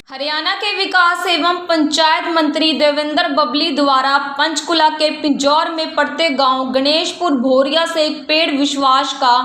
हरियाणा के विकास एवं पंचायत मंत्री देवेंद्र बबली द्वारा पंचकुला के पिंजौर में पड़ते गांव गणेशपुर भोरिया से एक पेड़ विश्वास का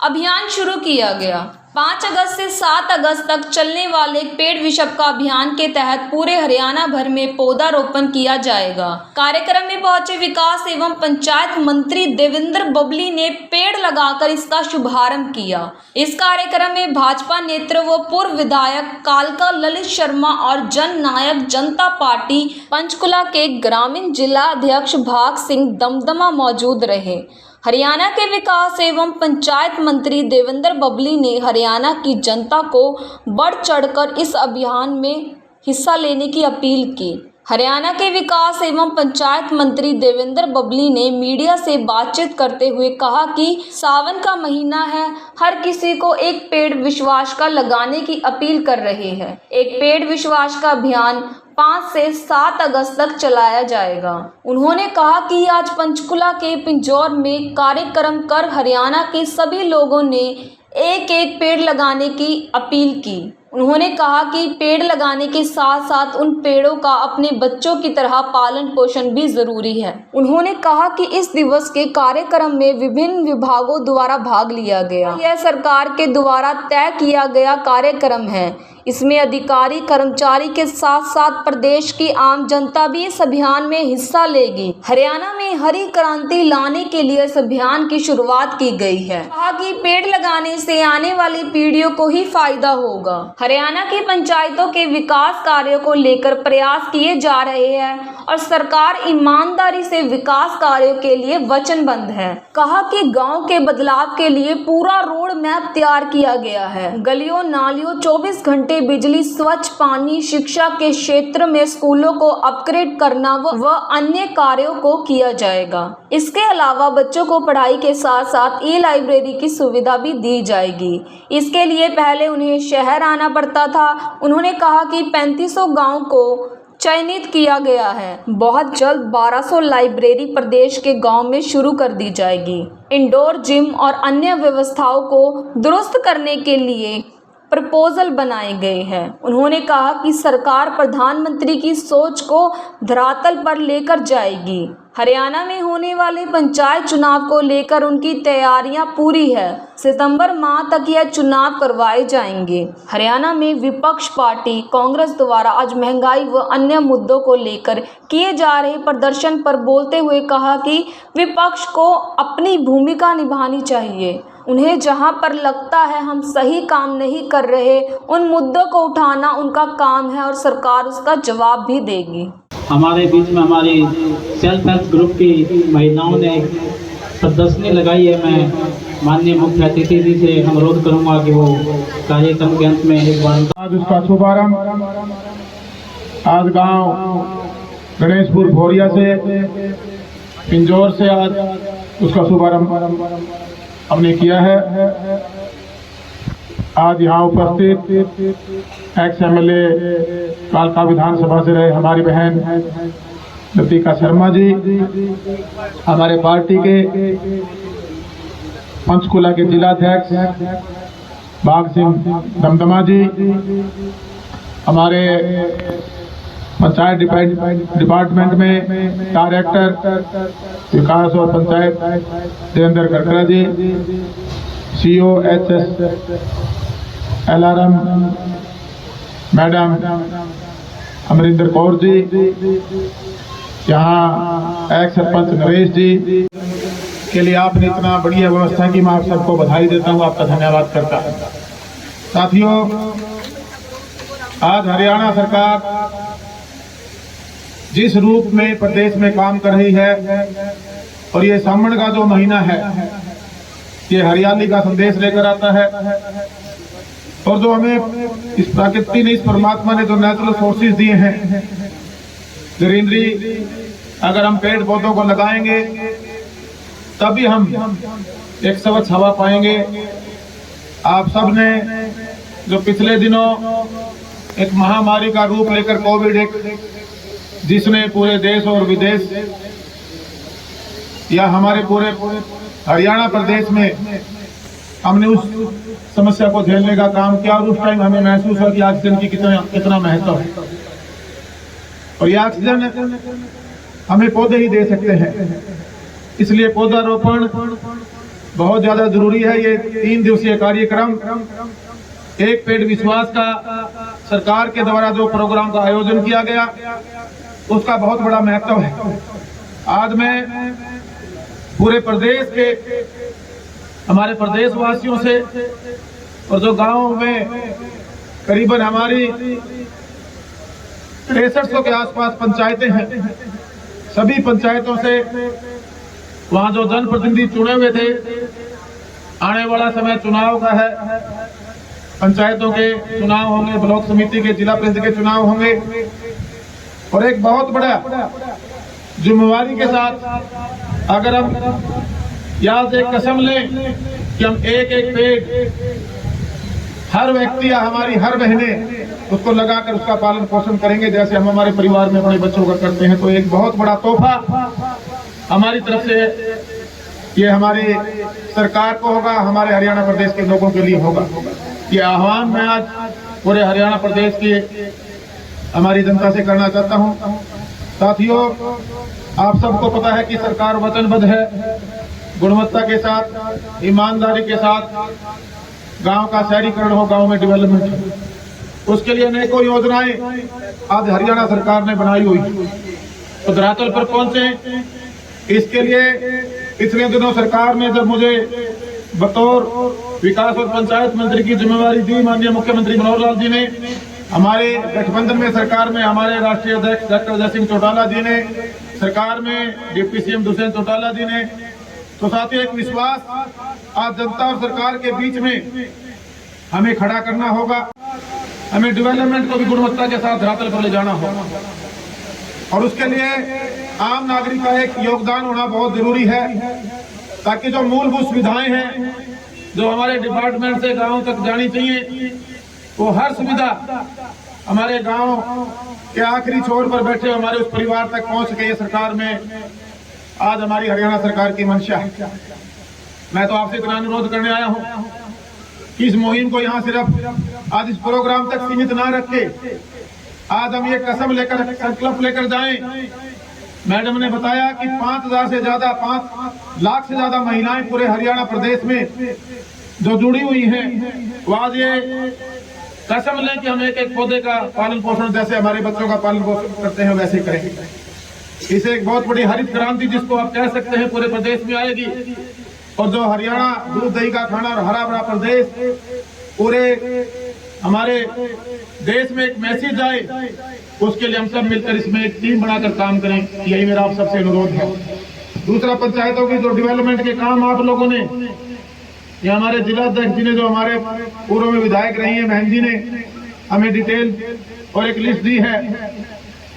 अभियान शुरू किया गया। 5 अगस्त से 7 अगस्त तक चलने वाले पेड़ विशप का अभियान के तहत पूरे हरियाणा भर में पौधारोपण किया जाएगा। कार्यक्रम में पहुंचे विकास एवं पंचायत मंत्री देवेंद्र बबली ने पेड़ लगाकर इसका शुभारंभ किया। इस कार्यक्रम में भाजपा नेता व पूर्व विधायक कालका ललित शर्मा और जन नायक जनता पार्टी पंचकुला के ग्रामीण जिला अध्यक्ष भाग सिंह दमदमा मौजूद रहे। हरियाणा के विकास एवं पंचायत मंत्री देवेंद्र बबली ने हरियाणा की जनता को बढ़ चढ़कर इस अभियान में हिस्सा लेने की अपील की। हरियाणा के विकास एवं पंचायत मंत्री देवेंद्र बबली ने मीडिया से बातचीत करते हुए कहा कि सावन का महीना है, हर किसी को एक पेड़ विश्वास का लगाने की अपील कर रहे हैं। एक पेड़ विश्वास का अभियान 5 से 7 अगस्त तक चलाया जाएगा। उन्होंने कहा कि आज पंचकुला के पिंजौर में कार्यक्रम कर हरियाणा के सभी लोगों ने एक एक पेड़ लगाने की अपील की। उन्होंने कहा कि पेड़ लगाने के साथ साथ उन पेड़ों का अपने बच्चों की तरह पालन पोषण भी जरूरी है। उन्होंने कहा कि इस दिवस के कार्यक्रम में विभिन्न विभागों द्वारा भाग लिया गया। यह सरकार के द्वारा तय किया गया कार्यक्रम है। इसमें अधिकारी कर्मचारी के साथ साथ प्रदेश की आम जनता भी इस अभियान में हिस्सा लेगी। हरियाणा में हरी क्रांति लाने के लिए इस अभियान की शुरुआत की गई है। कहा कि पेड़ लगाने से आने वाली पीढ़ियों को ही फायदा होगा। हरियाणा की पंचायतों के विकास कार्यों को लेकर प्रयास किए जा रहे हैं और सरकार ईमानदारी से विकास कार्यों के लिए वचनबद्ध है। कहा कि गांव के बदलाव के लिए पूरा रोड मैप तैयार किया गया है। गलियों नालियों 24 घंटे बिजली, स्वच्छ पानी, शिक्षा के क्षेत्र में स्कूलों को अपग्रेड करना व अन्य कार्यों को किया जाएगा। इसके अलावा बच्चों को पढ़ाई के साथ साथ ई-लाइब्रेरी की सुविधा भी दी जाएगी। इसके लिए पहले उन्हें शहर आना पड़ता था। उन्होंने कहा कि 3500 गाँव को चयनित किया गया है। बहुत जल्द 1200 लाइब्रेरी प्रदेश के गांव में शुरू कर दी जाएगी। इंडोर जिम और अन्य व्यवस्थाओं को दुरुस्त करने के लिए प्रपोजल बनाए गए हैं। उन्होंने कहा कि सरकार प्रधानमंत्री की सोच को धरातल पर लेकर जाएगी। हरियाणा में होने वाले पंचायत चुनाव को लेकर उनकी तैयारियां पूरी है। सितंबर माह तक यह चुनाव करवाए जाएंगे। हरियाणा में विपक्ष पार्टी कांग्रेस द्वारा आज महंगाई व अन्य मुद्दों को लेकर किए जा रहे प्रदर्शन पर बोलते हुए कहा कि विपक्ष को अपनी भूमिका निभानी चाहिए। उन्हें जहां पर लगता है हम सही काम नहीं कर रहे, उन मुद्दों को उठाना उनका काम है और सरकार उसका जवाब भी देगी। हमारे बीच में हमारी सेल्फ हेल्प ग्रुप की महिलाओं ने प्रदर्शनी लगाई है। मैं माननीय मुख्य अतिथि जी से अनुरोध करूंगा कि वो कार्यक्रम के अंत में एक बार आज उसका शुभारंभ आज गांव गणेशपुर भोरिया से पिंजौर से आज उसका शुभारंभ हमने किया है। आज यहाँ उपस्थित एक्स MLA कालका विधानसभा से रहे हमारी बहन लतिका शर्मा जी, हमारे पार्टी के पंचकुला के जिलाध्यक्ष भाग सिंह दमदमा जी, हमारे पंचायत डिपार्टमेंट में डायरेक्टर विकास और panchayat Devendra Karkara ji, CO HS LRM madam Amarinder Kaur ji, यहाँ एक्स सरपंच नरेश जी के लिए आपने इतना बढ़िया व्यवस्था की, मैं आप सबको बधाई देता हूँ, आपका धन्यवाद करता हूँ। साथियों, आज हरियाणा सरकार जिस रूप में प्रदेश में काम कर रही है और ये सावन का जो महीना है ये हरियाली का संदेश लेकर आता है और जो हमें इस प्रकृति ने, इस परमात्मा ने जो नेचुरल सोर्सेज दिए हैं, ग्रीनरी, अगर हम पेड़ पौधों को लगाएंगे तभी हम एक स्वच्छ हवा पाएंगे। आप सब ने जो पिछले दिनों एक महामारी का रूप लेकर कोविड जिसने पूरे देश और विदेश या हमारे पूरे हरियाणा प्रदेश में हमने उस समस्या को झेलने का काम किया और उस टाइम हमें महसूस हुआ कि ऑक्सीजन की कितना महत्व है। और ये ऑक्सीजन हमें पौधे ही दे सकते हैं, इसलिए पौधारोपण बहुत ज्यादा जरूरी है। ये 3 दिवसीय कार्यक्रम एक पेड़ विश्वास का सरकार के द्वारा जो प्रोग्राम का आयोजन किया गया उसका बहुत बड़ा महत्व है। आज मैं पूरे प्रदेश के हमारे प्रदेश वासियों से और जो गांव में करीबन हमारी 6300 के आसपास पंचायतें हैं, सभी पंचायतों से वहां जो जनप्रतिनिधि चुने हुए थे, आने वाला समय चुनाव का है, पंचायतों के चुनाव होंगे, ब्लॉक समिति के, जिला परिषद के चुनाव होंगे और एक बहुत बड़ा जिम्मेवारी के साथ अगर हम याद एक कसम लें कि हम एक एक पेड़ हर व्यक्ति या हमारी हर बहने उसको लगाकर उसका पालन पोषण करेंगे जैसे हम हमारे परिवार में अपने बच्चों का करते हैं, तो एक बहुत बड़ा तोहफा हमारी तरफ से ये हमारी सरकार को होगा, हमारे हरियाणा प्रदेश के लोगों के लिए होगा। ये आह्वान मैं आज पूरे हरियाणा प्रदेश की हमारी जनता से करना चाहता हूँ। साथियों, आप सबको पता है कि सरकार वचनबद्ध है गुणवत्ता के साथ, ईमानदारी के साथ गांव का शहरीकरण हो, गांव में डेवलपमेंट हो। उसके लिए अनेकों योजनाएं आज हरियाणा सरकार ने बनाई हुई तो धरातल पर पहुंचे। इसके लिए पिछले दिनों सरकार ने जब मुझे बतौर विकास और पंचायत मंत्री की जिम्मेवारी दी, माननीय मुख्यमंत्री मनोहर लाल जी ने, हमारे गठबंधन में सरकार में हमारे राष्ट्रीय अध्यक्ष डॉक्टर अजय सिंह चौटाला जी ने, सरकार में डिप्टी सीएम दुष्यंत चौटाला जी ने, तो साथियों एक विश्वास आज जनता और सरकार के बीच में हमें खड़ा करना होगा। हमें डेवलपमेंट को भी गुणवत्ता के साथ धरातल पर ले जाना होगा और उसके लिए आम नागरिक का एक योगदान होना बहुत जरूरी है ताकि जो मूलभूत सुविधाएं हैं जो हमारे डिपार्टमेंट से गांव तक जानी चाहिए, वो हर सुविधा हमारे गांव के आखिरी छोर पर बैठे हमारे उस परिवार तक पहुंच सके। ये सरकार में आज हमारी हरियाणा सरकार की मंशा है। मैं तो आपसे इतना अनुरोध करने आया हूं कि इस मुहिम को यहाँ सिर्फ आज इस प्रोग्राम तक सीमित ना रखे, आज हम ये कसम लेकर, संकल्प लेकर जाएं। मैडम ने बताया कि 5,000 से ज्यादा, 5 लाख से ज्यादा महिलाएं पूरे हरियाणा प्रदेश में जो जुड़ी हुई हैं, वो आज ये कसम लें कि हम एक एक पौधे का पालन पोषण जैसे हमारे बच्चों का पालन पोषण करते हैं वैसे करेंगे। इसे एक बहुत बड़ी हरित क्रांति जिसको आप कह सकते हैं पूरे प्रदेश में आएगी और जो हरियाणा दूध दही का खाना और हरा भरा प्रदेश पूरे हमारे देश में एक मैसेज आए, उसके लिए हम सब मिलकर इसमें एक टीम बनाकर काम करें, यही मेरा आप सबसे अनुरोध है। दूसरा, पंचायतों की जो डेवलपमेंट के काम आप लोगों ने, ये हमारे जिला अध्यक्ष जी ने, जो हमारे पूर्व में विधायक रही है बहन जी ने, हमें डिटेल और एक लिस्ट दी है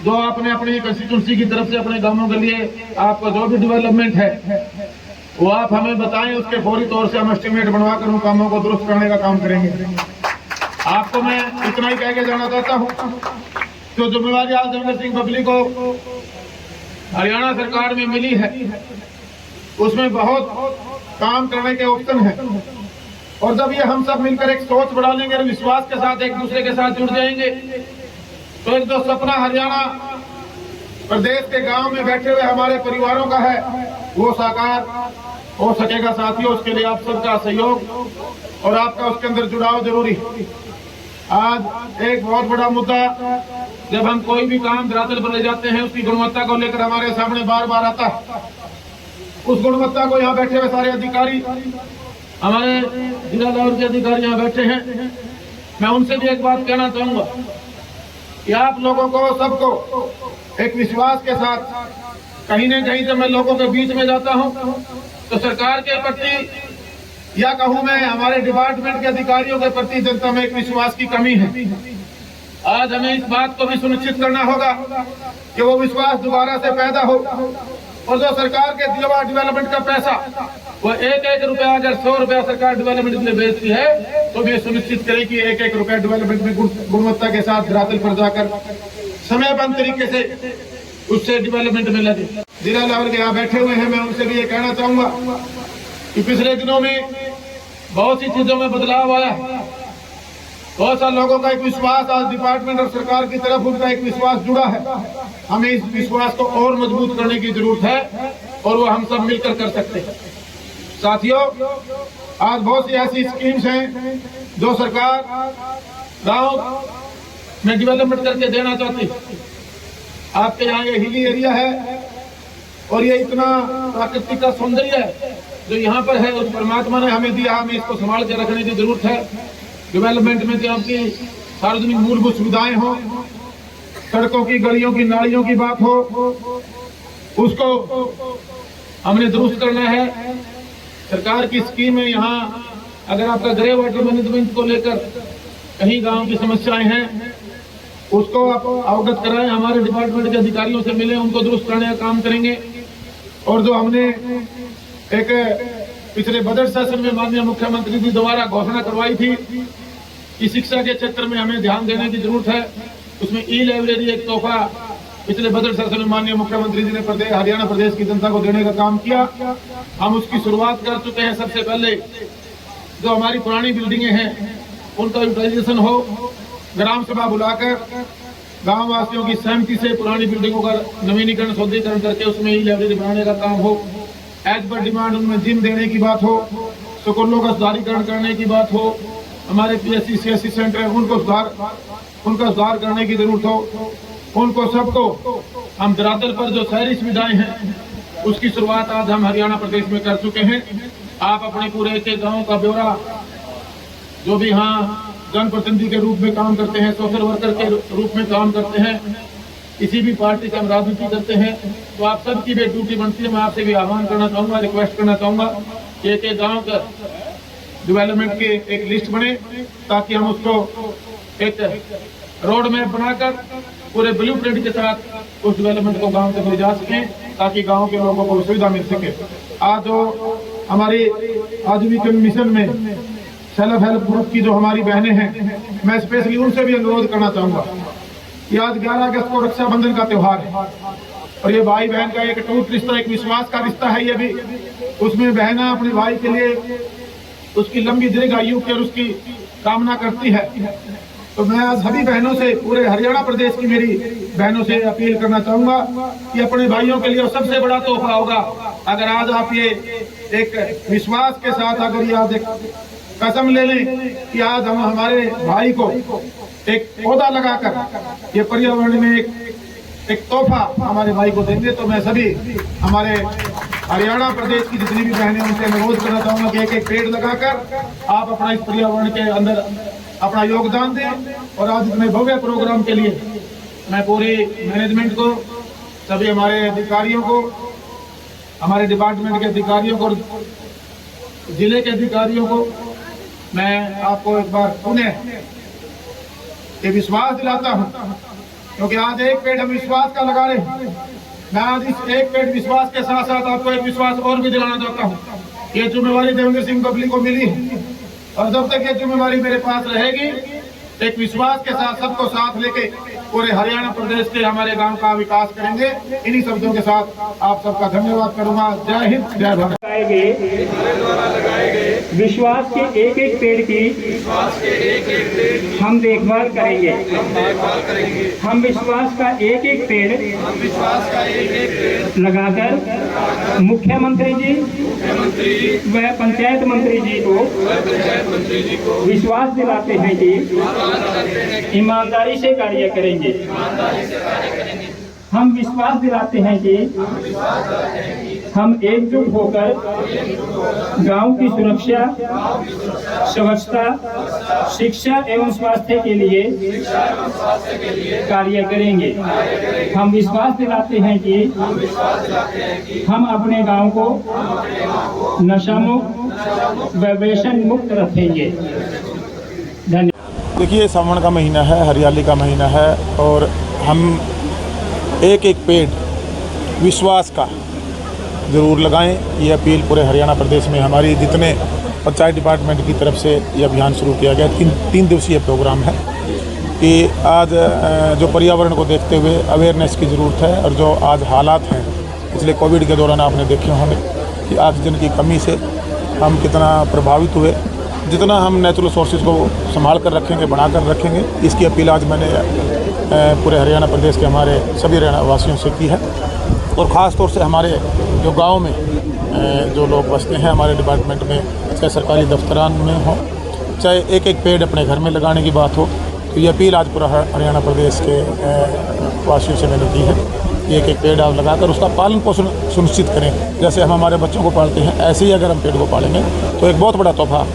जो आपने अपनी कंस्टिट्यूंसी की तरफ से अपने गांवों के लिए आपका जो भी डेवलपमेंट है वो आप हमें बताएं, उसके फौरी तौर से हम एस्टिमेट बनवा कर उन कामों को दुरुस्त करने का काम करेंगे। आपको मैं इतना ही कह के जाना चाहता हूँ, जो जिम्मेवारी आज देवेंद्र सिंह बबली को हरियाणा सरकार में मिली है उसमें बहुत काम करने के ऑप्शन है और जब ये हम सब मिलकर एक सोच बढ़ा लेंगे और विश्वास के साथ एक दूसरे के साथ जुड़ जाएंगे तो एक जो सपना हरियाणा प्रदेश के गांव में बैठे हुए हमारे परिवारों का है वो साकार हो सकेगा। साथियों, उसके लिए आप सबका सहयोग और आपका उसके अंदर जुड़ाव जरूरी। आज एक बहुत बड़ा मुद्दा जब हम कोई भी काम धरातल पर ले जाते हैं उसकी गुणवत्ता को लेकर हमारे सामने बार बार आता है। उस गुणवत्ता को यहाँ बैठे हुए सारे अधिकारी, हमारे जिला लेवल के अधिकारी यहाँ बैठे हैं, मैं उनसे भी एक बात कहना चाहूंगा कि आप लोगों को सबको एक विश्वास के साथ कहीं न कहीं जब मैं लोगों के बीच में जाता हूं तो सरकार के प्रति या कहूं मैं हमारे डिपार्टमेंट के अधिकारियों के प्रति जनता में एक विश्वास की कमी है। आज हमें इस बात को भी सुनिश्चित करना होगा कि वो विश्वास दोबारा से पैदा हो और जो सरकार के दिया हुआ डेवलपमेंट का पैसा वो एक रुपया, अगर 100 रुपया सरकार डेवलपमेंट के लिए भेजती है तो भी सुनिश्चित करें कि एक रुपया डेवलपमेंट में गुणवत्ता के साथ धरातल पर जाकर समयबद्ध तरीके से उससे डेवलपमेंट में लगे। जिला लेवल के यहाँ बैठे हुए हैं, मैं उनसे भी ये कहना चाहूंगा कि पिछले दिनों में बहुत सी चीजों में बदलाव आया। बहुत सारे लोगों का एक विश्वास आज डिपार्टमेंट और सरकार की तरफ उनका एक विश्वास जुड़ा है। हमें इस विश्वास को और मजबूत करने की जरूरत है और वो हम सब मिलकर कर सकते हैं। साथियों, आज बहुत सी ऐसी स्कीम्स हैं जो सरकार गांव में डेवलपमेंट करके देना चाहती है। आपके यहाँ ये हिली एरिया है और ये इतना प्राकृतिक का सौंदर्य है जो यहाँ पर है, उस परमात्मा ने हमें दिया, हमें इसको संभाल के रखने की जरूरत है। डेवलपमेंट में जो आपकी सार्वजनिक मूलभूत सुविधाएं हो, सड़कों की, गलियों की, नालियों की बात हो, उसको हमने दुरुस्त करना है। सरकार की स्कीम है यहाँ, अगर आपका ग्रे वाटर मैनेजमेंट को लेकर कहीं गांव की समस्याएं हैं, उसको आप अवगत कराएं, हमारे डिपार्टमेंट के अधिकारियों से मिले, उनको दुरुस्त करने का काम करेंगे। और जो हमने एक पिछले बजट सेशन में माननीय मुख्यमंत्री जी द्वारा घोषणा करवाई थी कि शिक्षा के क्षेत्र में हमें ध्यान देने की जरूरत है, उसमें ई लाइब्रेरी एक तोहफा पिछले बजट सेशन में माननीय मुख्यमंत्री जी ने हरियाणा प्रदेश की जनता को देने का काम किया। हम उसकी शुरुआत कर चुके हैं। सबसे पहले जो हमारी पुरानी बिल्डिंगें हैं उनका यूटिलाइजेशन हो, ग्राम सभा बुलाकर गांव वासियों की सहमति से पुरानी बिल्डिंगों का नवीनीकरण, सौंदर्यीकरण करके उसमें ई लाइब्रेरी बनाने का काम हो। एज पर डिमांड उनमें जिम देने की बात हो, स्कूलों का सुधारीकरण करने की बात हो, हमारे PSC CSC सेंटर है उनका सुधार करने की जरूरत हो। उनको सबको हम धरातल पर जो शहरी सुविधाएं हैं उसकी शुरुआत आज हम हरियाणा प्रदेश में कर चुके हैं। आप अपने पूरे के गाँव का ब्यौरा, जो भी यहाँ जनप्रतिनिधि के रूप में काम करते हैं, सोशल वर्कर के रूप में काम करते हैं, किसी भी पार्टी से हम राजनीति करते हैं, तो आप सबकी भी ड्यूटी बनती है। मैं आपसे भी आह्वान करना चाहूँगा, रिक्वेस्ट करना चाहूँगा कि एक गांव का डेवलपमेंट की एक लिस्ट बने ताकि हम उसको एक रोड मैप बनाकर पूरे ब्लूप्रिंट के साथ उस डेवलपमेंट को गांव तक ले जा सकें ताकि गांव के लोगों को सुविधा मिल सके। आज जो हमारी आजीविका मिशन में सेल्फ हेल्प ग्रुप की जो हमारी बहनें हैं, मैं स्पेशली उनसे भी अनुरोध करना चाहूँगा कि आज 11 अगस्त को रक्षाबंधन का त्यौहार है और ये भाई बहन का एक टूट रिश्ता, एक विश्वास का रिश्ता है। ये भी उसमें बहना अपने भाई के लिए उसकी लंबी दीर्घ आयु की और उसकी कामना करती है। तो मैं आज सभी बहनों से, पूरे हरियाणा प्रदेश की मेरी बहनों से अपील करना चाहूंगा कि अपने भाइयों के लिए सबसे बड़ा तोहफा होगा अगर आज आप ये एक विश्वास के साथ अगर ये आज एक कसम ले लें कि आज हम हमारे भाई को एक पौधा लगाकर ये पर्यावरण में एक तोहफा हमारे भाई को देंगे। तो मैं सभी हमारे हरियाणा प्रदेश की जितनी भी बहनें उनसे अनुरोध करना चाहूंगा कि एक पेड़ लगाकर आप अपना इस पर्यावरण के अंदर अपना योगदान दें। और आज इतने भव्य प्रोग्राम के लिए मैं पूरी मैनेजमेंट को, सभी हमारे अधिकारियों को, हमारे डिपार्टमेंट के अधिकारियों को, जिले के अधिकारियों को मैं आपको एक बार पुनः ये विश्वास दिलाता हूं, क्योंकि आज एक पेड़ हम विश्वास का लगा रहे हैं। मैं आज इस एक पेड़ विश्वास के साथ साथ आपको एक विश्वास और भी दिलाना चाहता हूं। ये जिम्मेवारी देवेंद्र सिंह बबली को मिली है और जब तक ये जिम्मेवारी मेरे पास रहेगी, एक विश्वास के साथ सबको साथ लेके पूरे हरियाणा प्रदेश के हमारे गांव का विकास करेंगे। इन्हीं शब्दों के साथ आप सबका धन्यवाद करूंगा। जय हिंद, जय भारत। विश्वास के एक एक पेड़ की हम देखभाल करेंगे। हम विश्वास का एक एक पेड़ लगाकर मुख्यमंत्री जी व पंचायत मंत्री जी को विश्वास दिलाते हैं कि ईमानदारी से कार्य करेंगे। हम विश्वास दिलाते हैं कि हम एकजुट होकर गांव की सुरक्षा, स्वच्छता, शिक्षा एवं स्वास्थ्य के लिए कार्य करेंगे। हम विश्वास दिलाते हैं कि हम अपने गांव को नशा मुक्त व व्यसन मुक्त रखेंगे। धन्यवाद। देखिए, सावन का महीना है, हरियाली का महीना है और हम एक एक पेड़ विश्वास का ज़रूर लगाएं। ये अपील पूरे हरियाणा प्रदेश में हमारी जितने पंचायत डिपार्टमेंट की तरफ से ये अभियान शुरू किया गया। तीन दिवसीय प्रोग्राम है कि आज जो पर्यावरण को देखते हुए अवेयरनेस की ज़रूरत है और जो आज हालात हैं पिछले कोविड के दौरान आपने देखे होंगे कि ऑक्सीजन की कमी से हम कितना प्रभावित हुए जितना हम नेचुरल सोर्सेज को संभाल कर रखेंगे, बना कर रखेंगे, इसकी अपील आज मैंने पूरे हरियाणा प्रदेश के हमारे सभी हरियाणा वासियों से की है। और ख़ास तौर से हमारे जो गांव में जो लोग बसते हैं हमारे डिपार्टमेंट में, चाहे सरकारी दफ्तरान में हो, चाहे एक एक पेड़ अपने घर में लगाने की बात हो, तो ये अपील आज पूरा हरियाणा प्रदेश के वासियों से मैंने की है। एक एक पेड़ आप लगाकर उसका पालन पोषण सुनिश्चित करें। जैसे हम हमारे बच्चों को पालते हैं, ऐसे ही अगर हम पेड़ को पालेंगे तो एक बहुत बड़ा तोहफा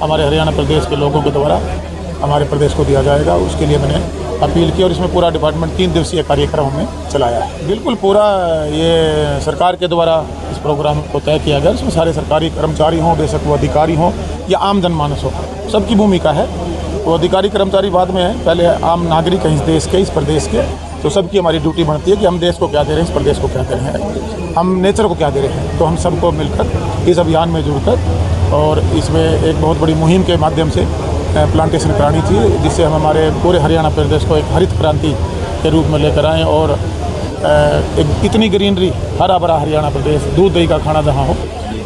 हमारे हरियाणा प्रदेश के लोगों के द्वारा हमारे प्रदेश को दिया जाएगा। उसके लिए मैंने अपील की और इसमें पूरा डिपार्टमेंट 3 दिवसीय कार्यक्रम हमने चलाया है। बिल्कुल पूरा ये सरकार के द्वारा इस प्रोग्राम को तय किया गया। इसमें सारे सरकारी कर्मचारी हों, बेशक वो अधिकारी हों या आम जनमानस हो, सबकी भूमिका है। वो अधिकारी कर्मचारी बाद में है, पहले आम नागरिक हैं इस देश के, इस प्रदेश के, तो सबकी हमारी ड्यूटी बनती है कि हम देश को क्या दे रहे हैं, इस प्रदेश को क्या दे रहे हैं, हम नेचर को क्या दे रहे हैं। तो हम सबको मिलकर इस अभियान में जुड़कर और इसमें एक बहुत बड़ी मुहिम के माध्यम से प्लांटेशन करानी थी, जिससे हम हमारे पूरे हरियाणा प्रदेश को एक हरित क्रांति के रूप में लेकर आएँ और एक इतनी ग्रीनरी, हरा भरा हरियाणा प्रदेश, दूध दही का खाना जहाँ हो,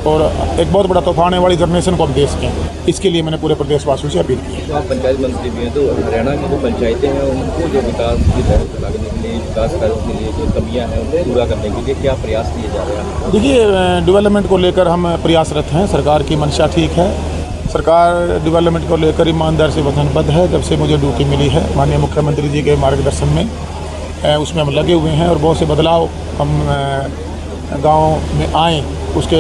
और एक बहुत बड़ा तोहफा आने वाली जनरेशन को हम दे सकें। इसके लिए मैंने पूरे प्रदेशवासियों से अपील की। तो आप पंचायत मंत्री भी हैं, तो हरियाणा की जो पंचायतें हैं उनको जो विकास की तरफ लागने के लिए, विकास कार्यों के लिए जो कमियां हैं उनको पूरा करने के लिए क्या प्रयास किए जा रहे हैं? देखिए, डेवलपमेंट को लेकर हम प्रयासरत हैं। सरकार की मंशा ठीक है, सरकार डेवलपमेंट को लेकर ईमानदार से वचनबद्ध है। जब से मुझे ड्यूटी मिली है माननीय मुख्यमंत्री जी के मार्गदर्शन में उसमें हम लगे हुए हैं और बहुत से बदलाव हम गांव में आए, उसके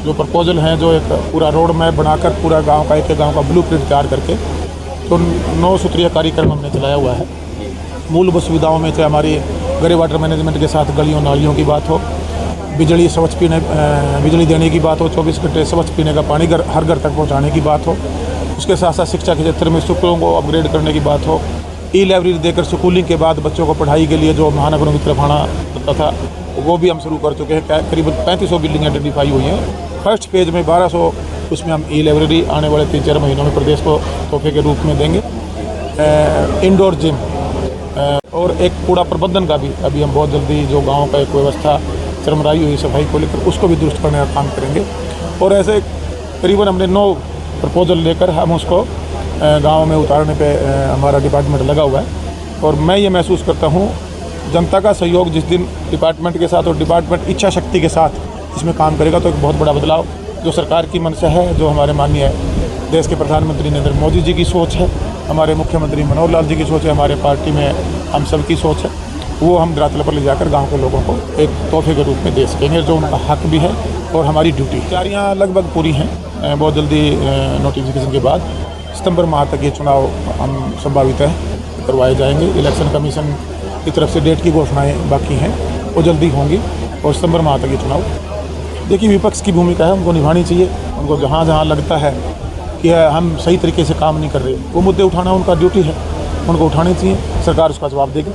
जो प्रपोजल हैं, जो एक पूरा रोड मैप बनाकर पूरा गांव का एक गांव का ब्लूप्रिंट तैयार करके तो 9 सूत्रीय कार्यक्रम हमने चलाया हुआ है। मूलभूत सुविधाओं में चाहे हमारी ग्रे वाटर मैनेजमेंट के साथ गलियों नालियों की बात हो, बिजली स्वच्छ पीने बिजली देने की बात हो, 24 घंटे स्वच्छ पीने का पानी हर घर तक पहुँचाने की बात हो, उसके साथ साथ शिक्षा के क्षेत्र में स्कूलों को अपग्रेड करने की बात हो, ई-लाइब्रेरी देकर स्कूलिंग के बाद बच्चों को पढ़ाई के लिए जो महानगरों की तरफ आना होता था वो भी हम शुरू कर चुके हैं। करीबन 3500 बिल्डिंग आइडेंटिफाई हुई हैं। फर्स्ट फेज में 1200 उसमें हम ई-लाइब्रेरी आने वाले 3-4 महीनों में प्रदेश को तोहफे के रूप में देंगे। इंडोर जिम और एक कूड़ा प्रबंधन का भी अभी हम बहुत जल्दी जो गाँव का एक व्यवस्था चरमराई हुई सफाई को लेकर उसको भी दुरुस्त करने का काम करेंगे। और ऐसे करीबन हमने 9 प्रपोजल लेकर हम उसको गांव में उतारने पे हमारा डिपार्टमेंट लगा हुआ है। और मैं ये महसूस करता हूँ जनता का सहयोग जिस दिन डिपार्टमेंट के साथ और डिपार्टमेंट इच्छा शक्ति के साथ इसमें काम करेगा तो एक बहुत बड़ा बदलाव जो सरकार की मंशा है, जो हमारे माननीय देश के प्रधानमंत्री नरेंद्र मोदी जी की सोच है, हमारे मुख्यमंत्री मनोहर लाल जी की सोच है, हमारे पार्टी में हम सब की सोच है, वो हम धरातल पर ले जाकर गाँव के लोगों को एक तोहफे के रूप में दे सकेंगे, जो उनका हक भी है और हमारी ड्यूटी। तैयारियाँ लगभग पूरी हैं। बहुत जल्दी नोटिफिकेशन के बाद सितंबर माह तक ये चुनाव हम संभावित है करवाए जाएंगे। इलेक्शन कमीशन की तरफ से डेट की घोषणाएं बाकी हैं, वो जल्दी होंगी और सितंबर माह तक ये चुनाव। देखिए, विपक्ष की भूमिका है, उनको निभानी चाहिए। उनको जहाँ जहाँ लगता है कि हम सही तरीके से काम नहीं कर रहे, वो मुद्दे उठाना उनका ड्यूटी है, उनको उठाने चाहिए, सरकार उसका जवाब देगी।